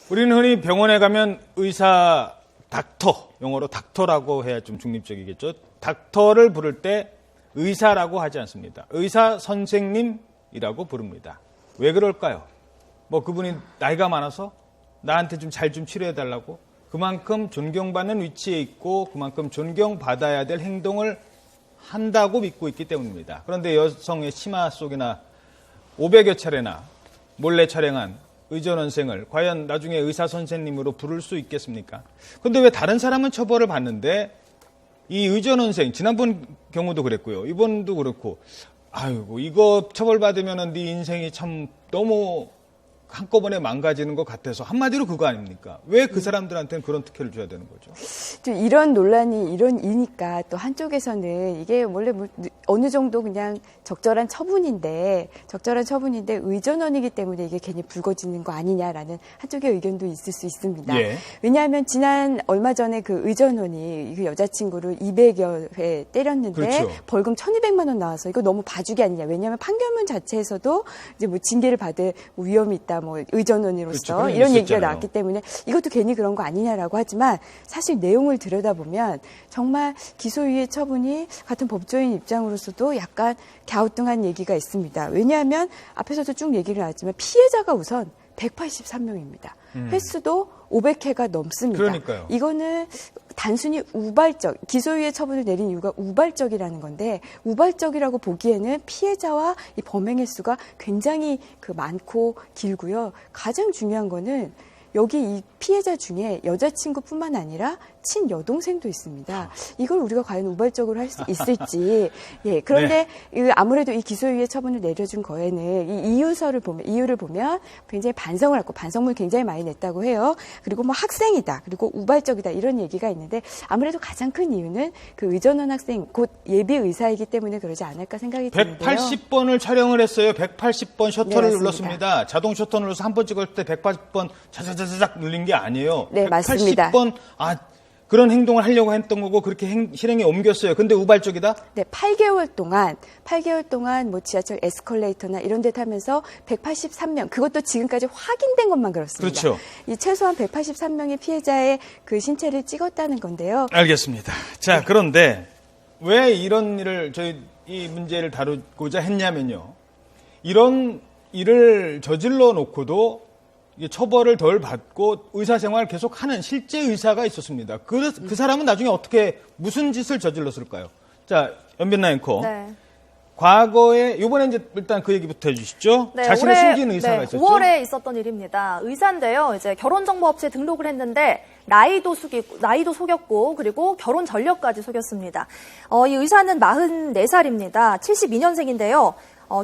우리는 흔히 병원에 가면 의사 닥터, 영어로 닥터라고 해야 좀 중립적이겠죠. 닥터를 부를 때 의사라고 하지 않습니다. 의사 선생님이라고 부릅니다. 왜 그럴까요? 뭐 그분이 나이가 많아서 나한테 좀 잘 좀 치료해달라고? 그만큼 존경받는 위치에 있고 그만큼 존경받아야 될 행동을 한다고 믿고 있기 때문입니다. 그런데 여성의 치마 속이나 500여 차례나 몰래 촬영한 의전원생을 과연 나중에 의사 선생님으로 부를 수 있겠습니까? 그런데 왜 다른 사람은 처벌을 받는데 이 의전원생, 지난번 경우도 그랬고요. 이번도 그렇고, 아이고, 이거 처벌받으면 네 인생이 참 너무 한꺼번에 망가지는 것 같아서 한마디로 그거 아닙니까? 왜 그 사람들한테는 그런 특혜를 줘야 되는 거죠? 좀 이런 논란이 이런 이니까 또 한쪽에서는 이게 원래 뭐 어느 정도 그냥 적절한 처분인데 의전원이기 때문에 이게 괜히 불거지는 거 아니냐라는 한쪽의 의견도 있을 수 있습니다. 예. 왜냐하면 얼마 전에 그 의전원이 그 여자친구를 200여 회 때렸는데 그렇죠. 벌금 1,200만 원 나와서 이거 너무 봐주기 아니냐. 왜냐하면 판결문 자체에서도 이제 뭐 징계를 받을 위험이 있다. 뭐 의전원으로서 그렇죠. 이런 얘기가 있었잖아요. 나왔기 때문에 이것도 괜히 그런 거 아니냐라고 하지만 사실 내용을 들여다보면 정말 기소유예 처분이 같은 법조인 입장으로서도 약간 갸우뚱한 얘기가 있습니다. 왜냐하면 앞에서도 쭉 얘기를 나왔지만 피해자가 우선 183명입니다. 횟수도 500회가 넘습니다. 그러니까요. 이거는 단순히 기소유예 처분을 내린 이유가 우발적이라는 건데 우발적이라고 보기에는 피해자와 이 범행 횟수가 굉장히 많고 길고요. 가장 중요한 거는 여기 이 피해자 중에 여자친구뿐만 아니라 친여동생도 있습니다. 이걸 우리가 과연 우발적으로 할 수 있을지. 예, 그런데 네. 아무래도 이 기소유예 처분을 내려준 거에는 이 이유를 보면 굉장히 반성을 하고 반성문 굉장히 많이 냈다고 해요. 그리고 뭐 학생이다. 그리고 우발적이다. 이런 얘기가 있는데 아무래도 가장 큰 이유는 그 의전원 학생 곧 예비 의사이기 때문에 그러지 않을까 생각이 드는데요. 180번을 촬영을 했어요. 180번 셔터를 네, 눌렀습니다. 자동 셔터 눌러서 한 번 찍을 때 180번 자자자자작 눌린 게 아니에요. 네, 맞습니다. 180번 그런 행동을 하려고 했던 거고 그렇게 실행에 옮겼어요. 근데 우발적이다? 네, 8개월 동안 뭐 지하철 에스컬레이터나 이런 데 타면서 183명, 그것도 지금까지 확인된 것만 그렇습니다. 그렇죠. 이 최소한 183명의 피해자의 그 신체를 찍었다는 건데요. 알겠습니다. 자, 그런데 왜 이런 일을 이 문제를 다루고자 했냐면요. 이런 일을 저질러 놓고도 처벌을 덜 받고 의사생활을 계속하는 실제 의사가 있었습니다. 그 사람은 나중에 어떻게 무슨 짓을 저질렀을까요? 자, 연변나 앵커. 네. 과거에 이번에 이제 일단 그 얘기부터 해주시죠. 네, 자신을 숨긴 의사가 네, 있었죠. 5월에 있었던 일입니다. 의사인데요. 이제 결혼정보업체에 등록을 했는데 나이도 속였고 그리고 결혼 전력까지 속였습니다. 이 의사는 44살입니다. 72년생인데요.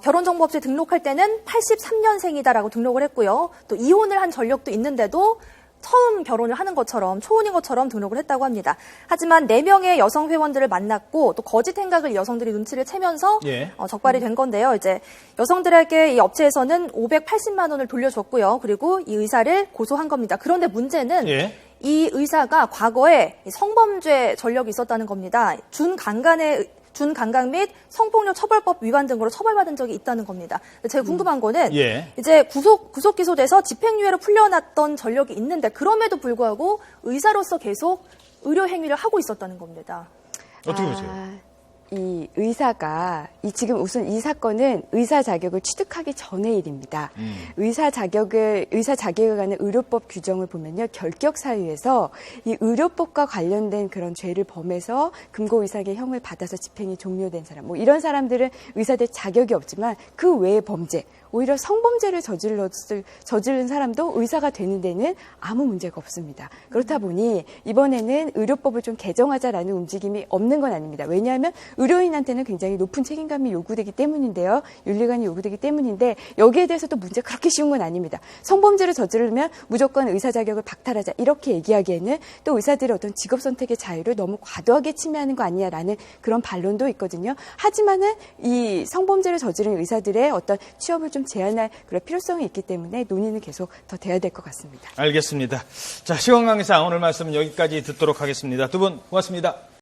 결혼정보업체에 등록할 때는 83년생이다라고 등록을 했고요. 또 이혼을 한 전력도 있는데도 처음 결혼을 하는 것처럼 초혼인 것처럼 등록을 했다고 합니다. 하지만 4명의 여성 회원들을 만났고 또 거짓 행각을 이 여성들이 눈치를 채면서 적발이 된 건데요. 이제 여성들에게 이 업체에서는 580만 원을 돌려줬고요. 그리고 이 의사를 고소한 겁니다. 그런데 문제는 이 의사가 과거에 성범죄 전력이 있었다는 겁니다. 준강간 및 성폭력 처벌법 위반 등으로 처벌받은 적이 있다는 겁니다. 제가 궁금한 거는 이제 구속 기소돼서 집행유예로 풀려났던 전력이 있는데 그럼에도 불구하고 의사로서 계속 의료 행위를 하고 있었다는 겁니다. 어떻게 보세요? 이 의사가 지금 우선 이 사건은 의사 자격을 취득하기 전의 일입니다. 의사 자격에 관한 의료법 규정을 보면요. 결격 사유에서 이 의료법과 관련된 그런 죄를 범해서 금고 이상의 형을 받아서 집행이 종료된 사람, 뭐 이런 사람들은 의사될 자격이 없지만 그 외의 범죄, 오히려 성범죄를 저지른 사람도 의사가 되는 데는 아무 문제가 없습니다. 그렇다 보니 이번에는 의료법을 좀 개정하자라는 움직임이 없는 건 아닙니다. 왜냐하면 의료인한테는 굉장히 높은 책임감이 요구되기 때문인데요. 윤리관이 요구되기 때문인데 여기에 대해서도 문제가 그렇게 쉬운 건 아닙니다. 성범죄를 저지르면 무조건 의사 자격을 박탈하자 이렇게 얘기하기에는 또 의사들의 어떤 직업 선택의 자유를 너무 과도하게 침해하는 거 아니냐라는 그런 반론도 있거든요. 하지만은 이 성범죄를 저지른 의사들의 어떤 취업을 좀 제한할 그런 필요성이 있기 때문에 논의는 계속 더 돼야 될 것 같습니다. 알겠습니다. 자, 시원 강의사 오늘 말씀은 여기까지 듣도록 하겠습니다. 두 분 고맙습니다.